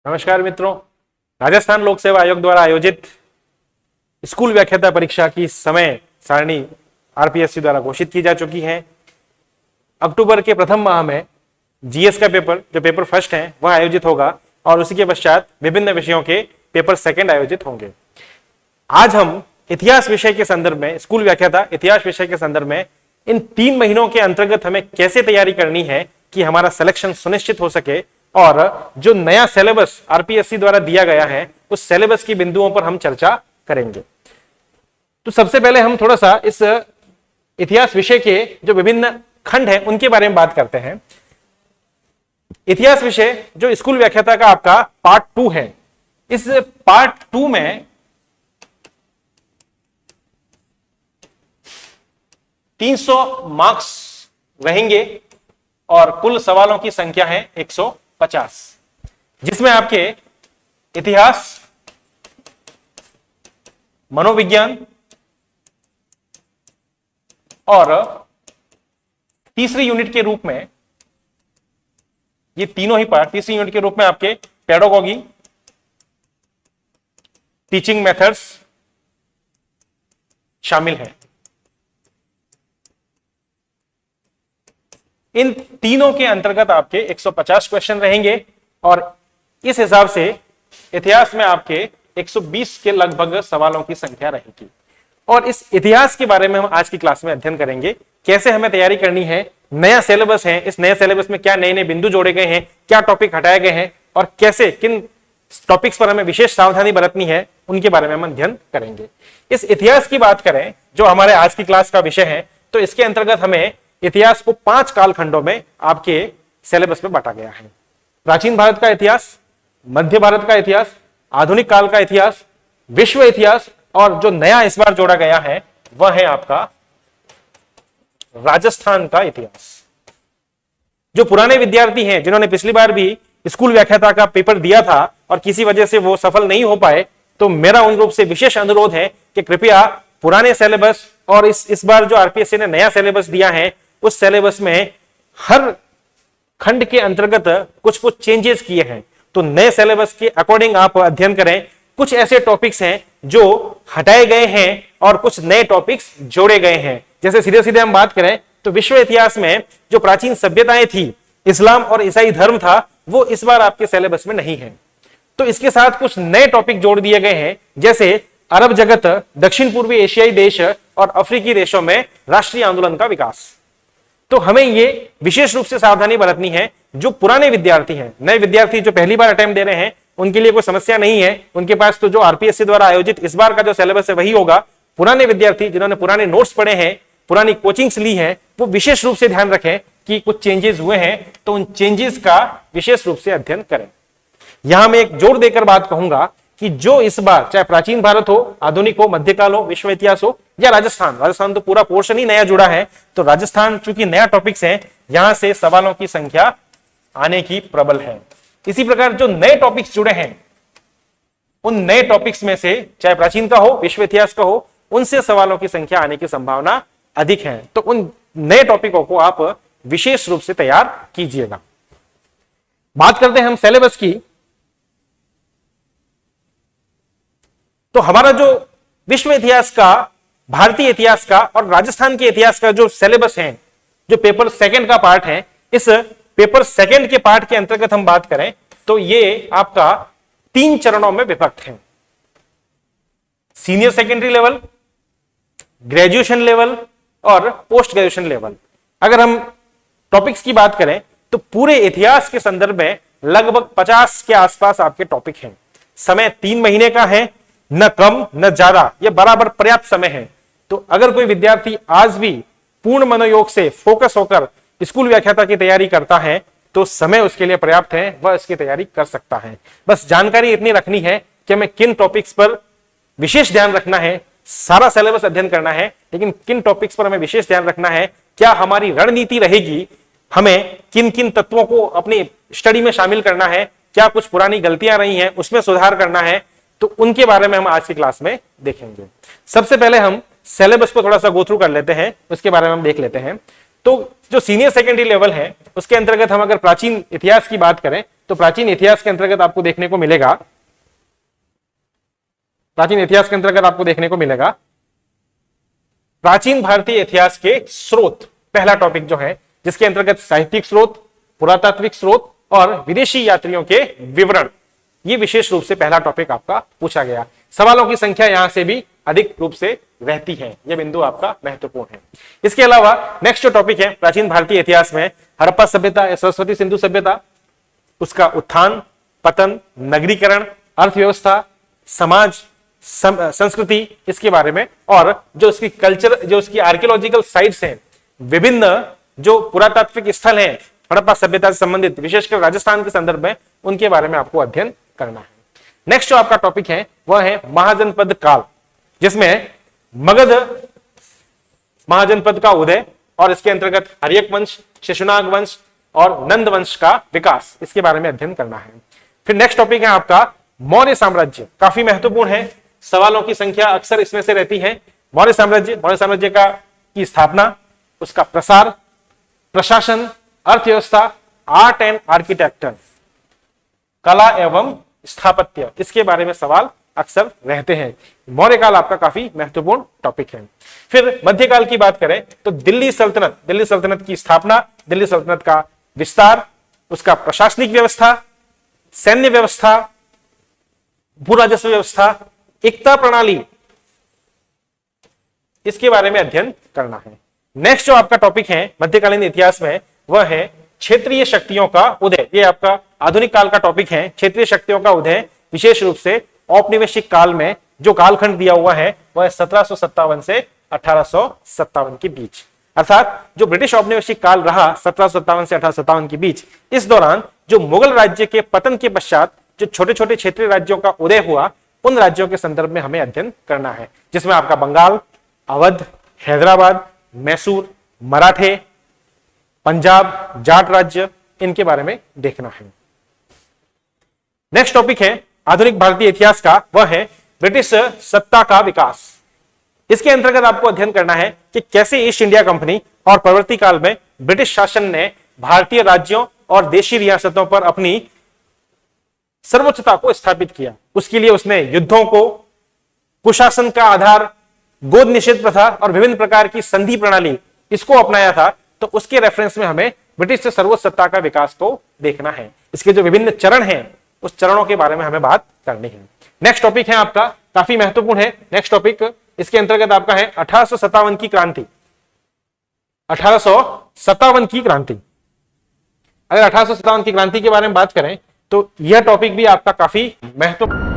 नमस्कार मित्रों, राजस्थान लोक सेवा आयोग द्वारा आयोजित स्कूल व्याख्याता परीक्षा की समय सारणी आरपीएससी द्वारा घोषित की जा चुकी है। अक्टूबर के प्रथम माह में जीएस का पेपर, जो पेपर फर्स्ट है, वह आयोजित होगा और उसी के पश्चात विभिन्न विषयों के पेपर सेकंड आयोजित होंगे। आज हम इतिहास विषय के संदर्भ में, स्कूल व्याख्याता इतिहास विषय के संदर्भ में इन 3 महीनों के अंतर्गत हमें कैसे तैयारी करनी है कि हमारा सिलेक्शन सुनिश्चित हो सके, और जो नया सिलेबस आरपीएससी द्वारा दिया गया है उस सिलेबस की बिंदुओं पर हम चर्चा करेंगे। तो सबसे पहले हम थोड़ा सा इस इतिहास विषय के जो विभिन्न खंड हैं उनके बारे में बात करते हैं। इतिहास विषय जो स्कूल व्याख्याता का आपका पार्ट 2 है, इस पार्ट 2 में 300 मार्क्स रहेंगे और कुल सवालों की संख्या है 150, जिसमें आपके इतिहास, मनोविज्ञान और तीसरी यूनिट के रूप में, ये तीनों ही पार्ट तीसरी यूनिट के रूप में आपके पेडागोगी, टीचिंग मेथड्स शामिल हैं। इन तीनों के अंतर्गत आपके 150 क्वेश्चन रहेंगे और इस हिसाब से इतिहास में आपके 120 के लगभग सवालों की संख्या रहेगी। और इस इतिहास के बारे में हम आज की क्लास में अध्ययन करेंगे, कैसे हमें तैयारी करनी है, नया सिलेबस है, इस नए सिलेबस में क्या नए नए बिंदु जोड़े गए हैं, क्या टॉपिक हटाए गए हैं और कैसे किन टॉपिक्स पर हमें विशेष सावधानी बरतनी है, उनके बारे में हम अध्ययन करेंगे। इस इतिहास की बात करें जो हमारे आज की क्लास का विषय है, तो इसके अंतर्गत हमें इतिहास को 5 कालखंडों में आपके सिलेबस में बांटा गया है। प्राचीन भारत का इतिहास, मध्य भारत का इतिहास, आधुनिक काल का इतिहास, विश्व इतिहास, और जो नया इस बार जोड़ा गया है वह है आपका राजस्थान का इतिहास। जो पुराने विद्यार्थी हैं जिन्होंने पिछली बार भी स्कूल व्याख्याता का पेपर दिया था और किसी वजह से वो सफल नहीं हो पाए, तो मेरा उन रूप से विशेष अनुरोध है कि कृपया पुराने सिलेबस और इस बार जो आरपीएससी ने नया सिलेबस दिया है उस सिलेबस में हर खंड के अंतर्गत कुछ कुछ चेंजेस किए हैं, तो नए सिलेबस के अकॉर्डिंग आप अध्ययन करें। कुछ ऐसे टॉपिक्स हैं जो हटाए गए हैं और कुछ नए टॉपिक्स जोड़े गए हैं। जैसे सीधे सीधे हम बात करें तो विश्व इतिहास में जो प्राचीन सभ्यताएं थी, इस्लाम और ईसाई धर्म था, वो इस बार आपके सिलेबस में नहीं है। तो इसके साथ कुछ नए टॉपिक जोड़ दिए गए हैं, जैसे अरब जगत, दक्षिण पूर्वी एशियाई देश और अफ्रीकी देशों में राष्ट्रीय आंदोलन का विकास। तो हमें ये विशेष रूप से सावधानी बरतनी है। जो पुराने विद्यार्थी हैं, नए विद्यार्थी जो पहली बार अटेम्प्ट दे रहे हैं, उनके लिए कोई समस्या नहीं है। उनके पास तो जो आरपीएससी द्वारा आयोजित इस बार का जो सिलेबस है वही होगा। पुराने विद्यार्थी जिन्होंने पुराने नोट्स पढ़े हैं, पुरानी कोचिंग्स ली है, वो विशेष रूप से ध्यान रखें कि कुछ चेंजेस हुए हैं, तो उन चेंजेस का विशेष रूप से अध्ययन करें। यहां मैं एक जोर देकर बात कहूंगा कि जो इस बार चाहे प्राचीन भारत हो, आधुनिक हो, मध्यकाल हो, विश्व इतिहास हो या राजस्थान तो पूरा पोर्शन ही नया जुड़ा है, तो राजस्थान चूंकि नया टॉपिक्स है, यहां से सवालों की संख्या आने की प्रबल है। इसी प्रकार जो नए टॉपिक्स जुड़े हैं, उन नए टॉपिक्स में से चाहे प्राचीन का हो, विश्व इतिहास का हो, उनसे सवालों की संख्या आने की संभावना अधिक है। तो उन नए टॉपिकों को आप विशेष रूप से तैयार कीजिएगा। बात करते हैं हम सिलेबस की। तो हमारा जो विश्व इतिहास का, भारतीय इतिहास का और राजस्थान के इतिहास का जो सिलेबस है, जो पेपर सेकंड का पार्ट है, इस पेपर सेकंड के पार्ट के अंतर्गत हम बात करें तो ये आपका 3 चरणों में विभक्त है। Senior secondary level, graduation level और पोस्ट ग्रेजुएशन लेवल। अगर हम टॉपिक्स की बात करें तो पूरे इतिहास के संदर्भ में लगभग 50 के आसपास आपके टॉपिक हैं। समय 3 महीने का है, न कम न ज्यादा, यह बराबर पर्याप्त समय है। तो अगर कोई विद्यार्थी आज भी पूर्ण मनोयोग से फोकस होकर स्कूल व्याख्याता की तैयारी करता है तो समय उसके लिए पर्याप्त है, वह इसकी तैयारी कर सकता है। बस जानकारी इतनी रखनी है कि हमें किन टॉपिक्स पर विशेष ध्यान रखना है। सारा सिलेबस अध्ययन करना है, लेकिन किन टॉपिक्स पर हमें विशेष ध्यान रखना है, क्या हमारी रणनीति रहेगी, हमें किन किन तत्वों को अपनी स्टडी में शामिल करना है, क्या कुछ पुरानी गलतियां रही हैं उसमें सुधार करना है, तो उनके बारे में हम आज की क्लास में देखेंगे। सबसे पहले हम सिलेबस को थोड़ा सा गो थ्रू कर लेते हैं, उसके बारे में हम देख लेते हैं। तो जो सीनियर सेकेंडरी लेवल है उसके अंतर्गत हम अगर प्राचीन इतिहास की बात करें तो प्राचीन इतिहास के अंतर्गत आपको देखने को मिलेगा, प्राचीन भारतीय इतिहास के स्रोत, पहला टॉपिक जो है, जिसके अंतर्गत साहित्यिक स्रोत, पुरातात्विक स्रोत और विदेशी यात्रियों के विवरण, ये विशेष रूप से पहला टॉपिक आपका पूछा गया। सवालों की संख्या यहां से भी अधिक रूप से रहती है, यह बिंदु आपका महत्वपूर्ण है। इसके अलावा नेक्स्ट जो टॉपिक है प्राचीन भारतीय इतिहास में, हड़प्पा सभ्यता या सरस्वती सिंधु सभ्यता, उसका उत्थान, पतन, नगरीकरण, अर्थव्यवस्था, समाज, संस्कृति, इसके बारे में, और जो उसकी कल्चर, जो उसकी आर्कियोलॉजिकल साइट्स हैं, विभिन्न जो पुरातात्विक स्थल हैं हड़प्पा सभ्यता से संबंधित, विशेषकर राजस्थान के संदर्भ में, उनके बारे में आपको अध्ययन करना है। नेक्स्ट जो आपका टॉपिक है वह है महाजनपद काल, जिसमें मगध महाजनपद का उदय और इसके अंतर्गत हर्यक वंश, शिशुनाग वंश और नंद वंश का विकास, इसके बारे में अध्ययन करना है। फिर नेक्स्ट टॉपिक है आपका मौर्य साम्राज्य, काफी महत्वपूर्ण है, सवालों की संख्या अक्सर इसमें से रहती है। मौर्य साम्राज्य की स्थापना, उसका प्रसार, प्रशासन, अर्थव्यवस्था, आर्ट एंड आर्किटेक्चर, कला एवं स्थापत्य, इसके बारे में सवाल अक्सर रहते हैं। मौर्य काल आपका काफी महत्वपूर्ण टॉपिक है। फिर मध्यकाल की बात करें तो दिल्ली सल्तनत की स्थापना, दिल्ली सल्तनत का विस्तार, उसका प्रशासनिक व्यवस्था, सैन्य व्यवस्था, भू राजस्व व्यवस्था, एकता प्रणाली, इसके बारे में अध्ययन करना है। नेक्स्ट जो आपका टॉपिक है मध्यकालीन इतिहास में वह है क्षेत्रीय शक्तियों का उदय। ये आपका आधुनिक काल का टॉपिक है, क्षेत्रीय शक्तियों का उदय, विशेष रूप से औपनिवेशिक काल में जो कालखंड दिया हुआ है वह 1757 से 1857 के बीच, अर्थात जो ब्रिटिश औपनिवेशिक काल रहा 1757 से 1857 के बीच, इस दौरान जो मुगल राज्य के पतन के पश्चात जो छोटे छोटे क्षेत्रीय राज्यों का उदय हुआ, उन राज्यों के संदर्भ में हमें अध्ययन करना है, जिसमें आपका बंगाल, अवध, हैदराबाद, मैसूर, मराठे, पंजाब, जाट राज्य, इनके बारे में देखना है। नेक्स्ट टॉपिक है आधुनिक भारतीय इतिहास का, वह है ब्रिटिश सत्ता का विकास। इसके अंतर्गत आपको अध्ययन करना है कि कैसे ईस्ट इंडिया कंपनी और परवर्ती काल में ब्रिटिश शासन ने भारतीय राज्यों और देशी रियासतों पर अपनी सर्वोच्चता को स्थापित किया। उसके लिए उसने युद्धों को, कुशासन का आधार, गोद निषेध प्रथा और विभिन्न प्रकार की संधि प्रणाली, इसको अपनाया था। तो उसके रेफरेंस में हमें ब्रिटिश से सर्वोच्च सत्ता का विकास को देखना है। इसके जो विभिन्न चरण हैं, उस चरणों के बारे में हमें बात करनी है। नेक्स्ट टॉपिक है आपका, काफी महत्वपूर्ण है नेक्स्ट टॉपिक, इसके अंतर्गत आपका है 1857 की क्रांति। 1857 की क्रांति, अगर 1857 की क्रांति के बारे में बात करें तो यह टॉपिक भी आपका काफी महत्वपूर्ण